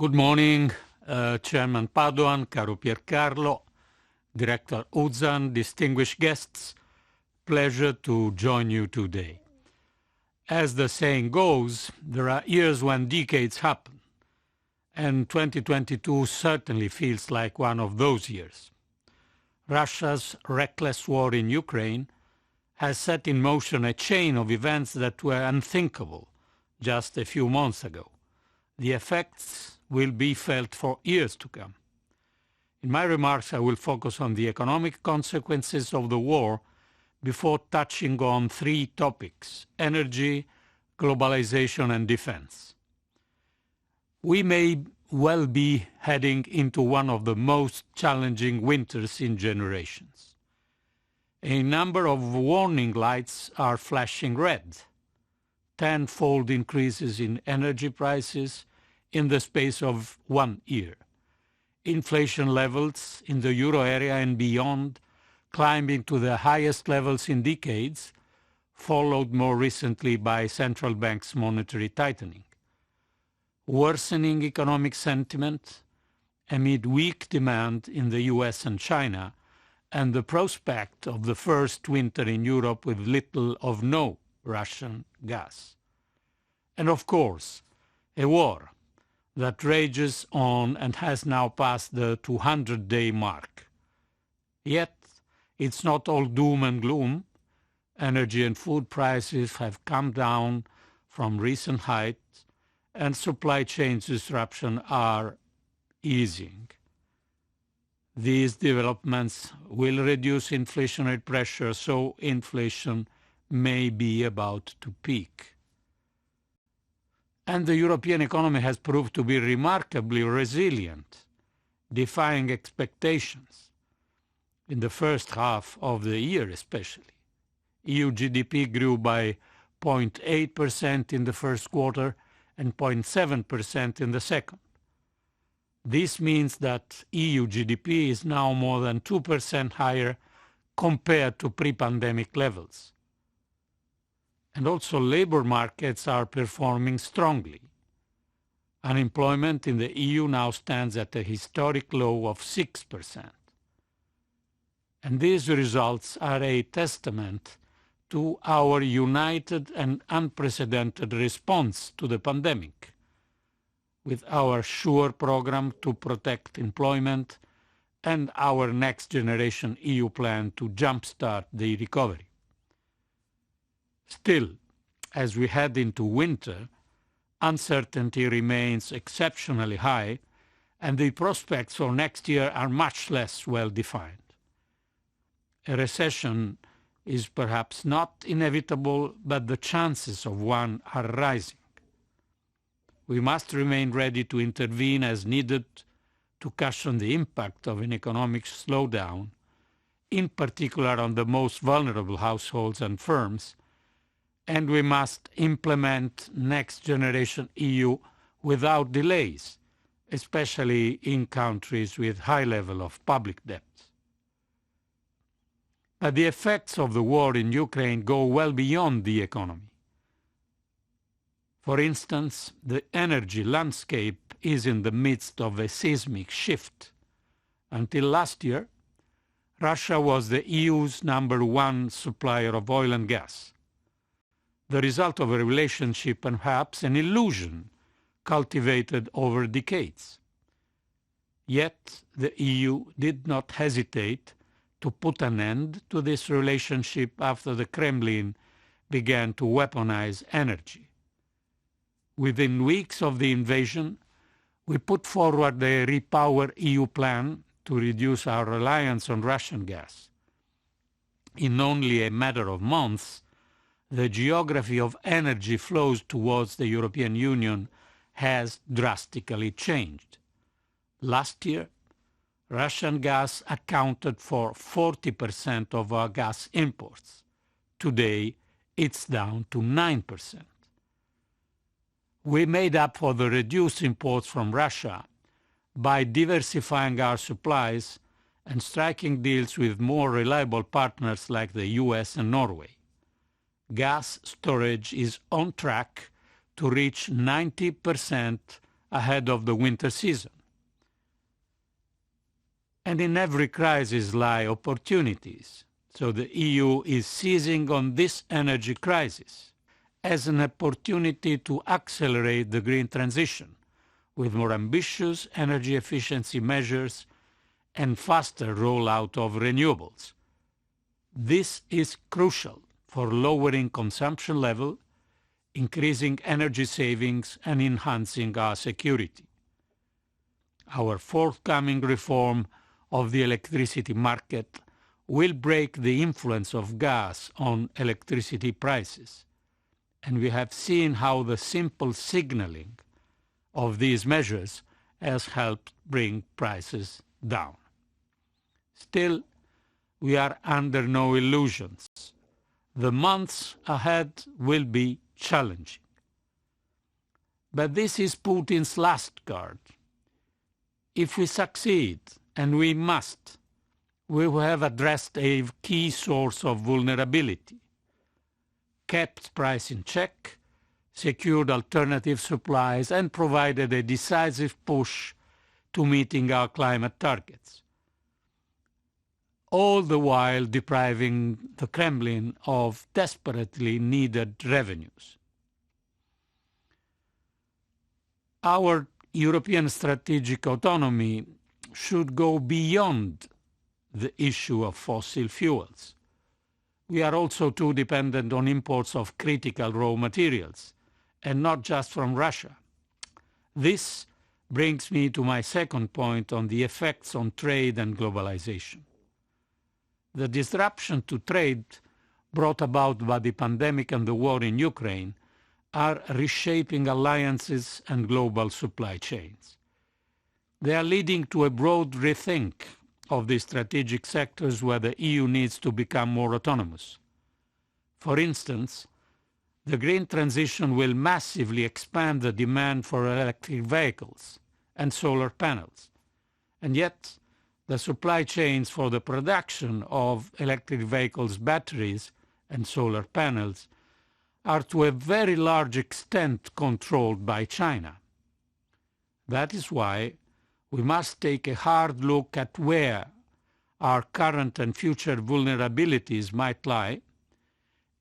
Good morning, Chairman Padoan, caro Piercarlo, Director Uzan, distinguished guests. Pleasure to join you today. As the saying goes, there are years when decades happen, and 2022 certainly feels like one of those years. Russia's reckless war in Ukraine has set in motion a chain of events that were unthinkable just a few months ago. The effects will be felt for years to come. In my remarks, I will focus on the economic consequences of the war before touching on three topics: energy, globalization, and defense. We may well be heading into one of the most challenging winters in generations. A number of warning lights are flashing red. Tenfold increases in energy prices in the space of 1 year. Inflation levels in the euro area and beyond climbing to the highest levels in decades, followed more recently by central banks' monetary tightening. Worsening economic sentiment amid weak demand in the US and China, and the prospect of the first winter in Europe with little or no Russian gas. And of course, a war that rages on and has now passed the 200-day mark. Yet, it's not all doom and gloom. Energy and food prices have come down from recent heights, and supply chain disruption are easing. These developments will reduce inflationary pressure, so inflation may be about to peak. And the European economy has proved to be remarkably resilient, defying expectations. In the first half of the year especially, EU GDP grew by 0.8% in the first quarter and 0.7% in the second. This means that EU GDP is now more than 2% higher compared to pre-pandemic levels. And also labor markets are performing strongly. Unemployment in the EU now stands at a historic low of 6%. And these results are a testament to our united and unprecedented response to the pandemic, with our SURE program to protect employment and our next generation EU plan to jumpstart the recovery. Still, as we head into winter, uncertainty remains exceptionally high, and the prospects for next year are much less well defined. A recession is perhaps not inevitable, but the chances of one are rising. We must remain ready to intervene as needed to cushion the impact of an economic slowdown, in particular on the most vulnerable households and firms, and we must implement next generation EU without delays, especially in countries with high level of public debt. But the effects of the war in Ukraine go well beyond the economy. For instance, the energy landscape is in the midst of a seismic shift. Until last year, Russia was the EU's #1 supplier of oil and gas, the result of a relationship and perhaps an illusion cultivated over decades. Yet the EU did not hesitate to put an end to this relationship after the Kremlin began to weaponize energy. Within weeks of the invasion, we put forward the Repower EU plan to reduce our reliance on Russian gas. In only a matter of months, the geography of energy flows towards the European Union has drastically changed. Last year, Russian gas accounted for 40% of our gas imports. Today, it's down to 9%. We made up for the reduced imports from Russia by diversifying our supplies and striking deals with more reliable partners like the US and Norway. Gas storage is on track to reach 90% ahead of the winter season. And in every crisis lie opportunities. So the EU is seizing on this energy crisis as an opportunity to accelerate the green transition with more ambitious energy efficiency measures and faster rollout of renewables. This is crucial for lowering consumption level, increasing energy savings, and enhancing our security. Our forthcoming reform of the electricity market will break the influence of gas on electricity prices, and we have seen how the simple signaling of these measures has helped bring prices down. Still, we are under no illusions. The months ahead will be challenging. But this is Putin's last card. If we succeed, and we must, we will have addressed a key source of vulnerability, kept price in check, secured alternative supplies, and provided a decisive push to meeting our climate targets, all the while depriving the Kremlin of desperately needed revenues. Our European strategic autonomy should go beyond the issue of fossil fuels. We are also too dependent on imports of critical raw materials, and not just from Russia. This brings me to my second point on the effects on trade and globalization. The disruption to trade brought about by the pandemic and the war in Ukraine are reshaping alliances and global supply chains. They are leading to a broad rethink of the strategic sectors where the EU needs to become more autonomous. For instance, the green transition will massively expand the demand for electric vehicles and solar panels, and yet the supply chains for the production of electric vehicles' batteries and solar panels are to a very large extent controlled by China. That is why we must take a hard look at where our current and future vulnerabilities might lie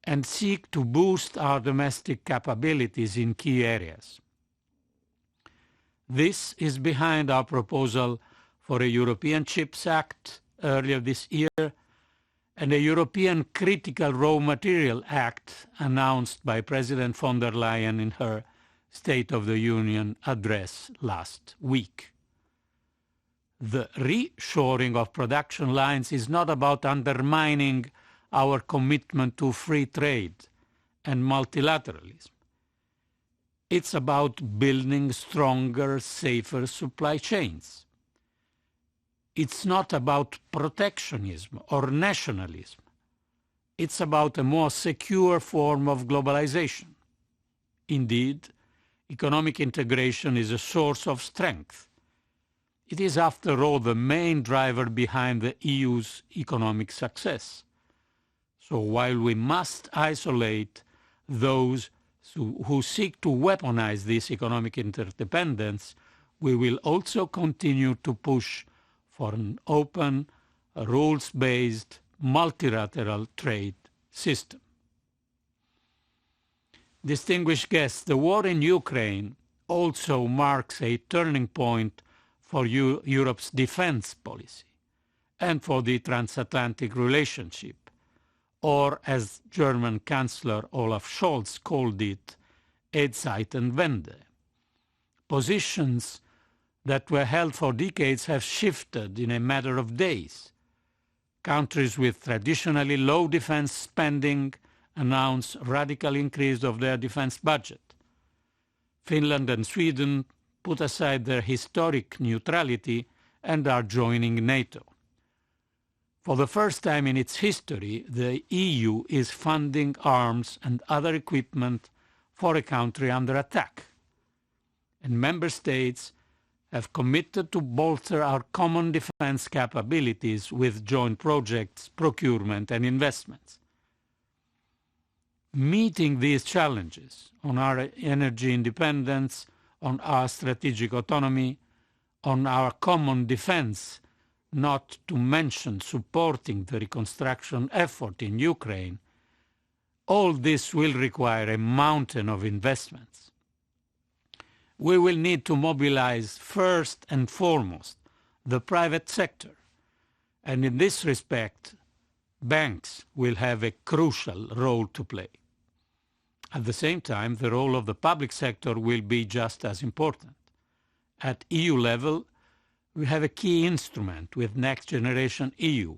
and seek to boost our domestic capabilities in key areas. This is behind our proposal for a European Chips Act earlier this year and a European Critical Raw Material Act announced by President von der Leyen in her State of the Union address last week. The reshoring of production lines is not about undermining our commitment to free trade and multilateralism. It's about building stronger, safer supply chains. It's not about protectionism or nationalism. It's about a more secure form of globalization. Indeed, economic integration is a source of strength. It is, after all, the main driver behind the EU's economic success. So while we must isolate those who seek to weaponize this economic interdependence, we will also continue to push for an open, rules-based, multilateral trade system. Distinguished guests, the war in Ukraine also marks a turning point for Europe's defense policy and for the transatlantic relationship, or as German Chancellor Olaf Scholz called it, a Zeitenwende. Positions that were held for decades have shifted in a matter of days. Countries with traditionally low defense spending announce radical increase of their defense budget. Finland and Sweden put aside their historic neutrality and are joining NATO. For the first time in its history, the EU is funding arms and other equipment for a country under attack. And member states have committed to bolster our common defense capabilities with joint projects, procurement, and investments. Meeting these challenges on our energy independence, on our strategic autonomy, on our common defense, not to mention supporting the reconstruction effort in Ukraine, all this will require a mountain of investments. We will need to mobilize first and foremost the private sector, and in this respect, banks will have a crucial role to play. At the same time, the role of the public sector will be just as important. At EU level, we have a key instrument with Next Generation EU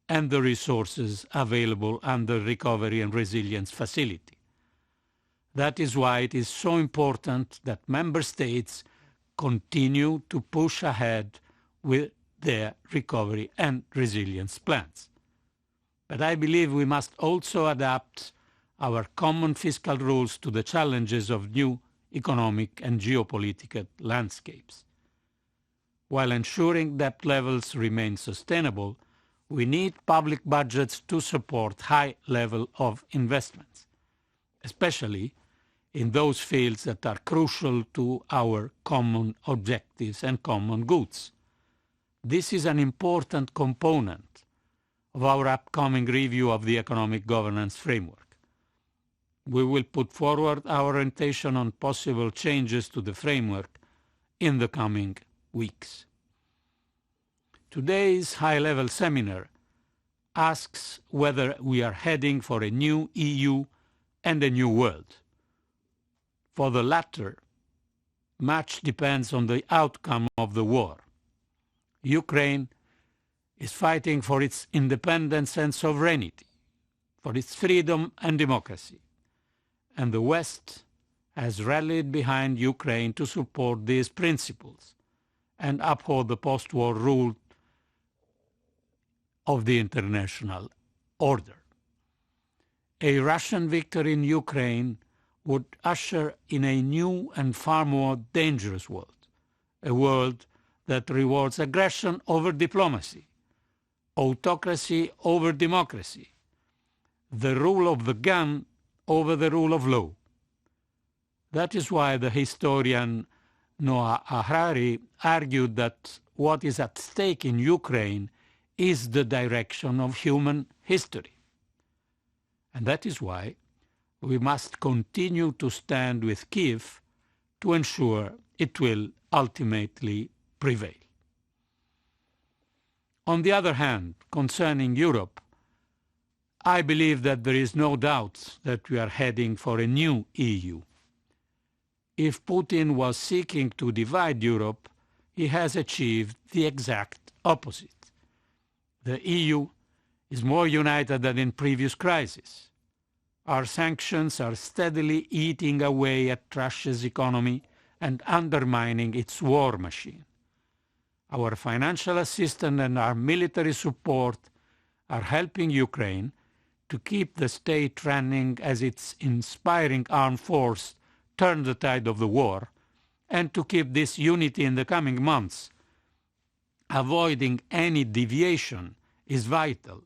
and the resources available under Recovery and Resilience Facility. That is why it is so important that member states continue to push ahead with their recovery and resilience plans. But I believe we must also adapt our common fiscal rules to the challenges of new economic and geopolitical landscapes. While ensuring debt levels remain sustainable, we need public budgets to support high level of investments, especially in those fields that are crucial to our common objectives and common goods. This is an important component of our upcoming review of the economic governance framework. We will put forward our orientation on possible changes to the framework in the coming weeks. Today's high-level seminar asks whether we are heading for a new EU and a new world. For the latter, much depends on the outcome of the war. Ukraine is fighting for its independence and sovereignty, for its freedom and democracy, and the West has rallied behind Ukraine to support these principles and uphold the post-war rule of the international order. A Russian victory in Ukraine would usher in a new and far more dangerous world, a world that rewards aggression over diplomacy, autocracy over democracy, the rule of the gun over the rule of law. That is why the historian Noah Harari argued that what is at stake in Ukraine is the direction of human history. And that is why we must continue to stand with Kyiv to ensure it will ultimately prevail. On the other hand, concerning Europe, I believe that there is no doubt that we are heading for a new EU. If Putin was seeking to divide Europe, he has achieved the exact opposite. The EU is more united than in previous crises. Our sanctions are steadily eating away at Russia's economy and undermining its war machine. Our financial assistance and our military support are helping Ukraine to keep the state running as its inspiring armed force turn the tide of the war, and to keep this unity in the coming months. Avoiding any deviation is vital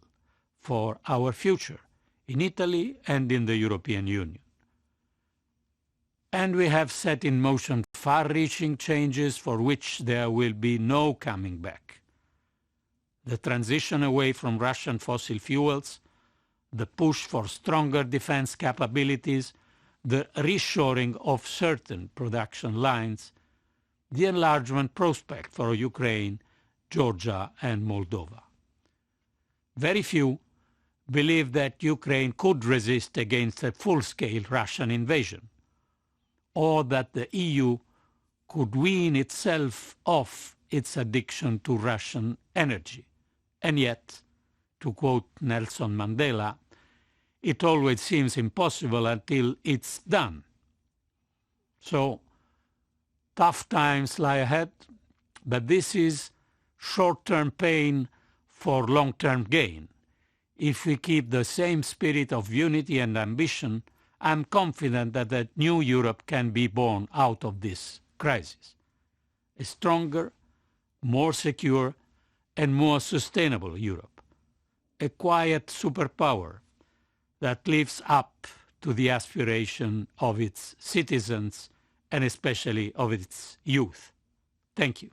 for our future in Italy and in the European Union. And we have set in motion far-reaching changes for which there will be no coming back. The transition away from Russian fossil fuels, the push for stronger defense capabilities, the reshoring of certain production lines, the enlargement prospect for Ukraine, Georgia, and Moldova. Very few believe that Ukraine could resist against a full-scale Russian invasion, or that the EU could wean itself off its addiction to Russian energy. And yet, to quote Nelson Mandela, it always seems impossible until it's done. So, tough times lie ahead, but this is short-term pain for long-term gain. If we keep the same spirit of unity and ambition, I'm confident that a new Europe can be born out of this crisis. A stronger, more secure, and more sustainable Europe. A quiet superpower that lives up to the aspiration of its citizens and especially of its youth. Thank you.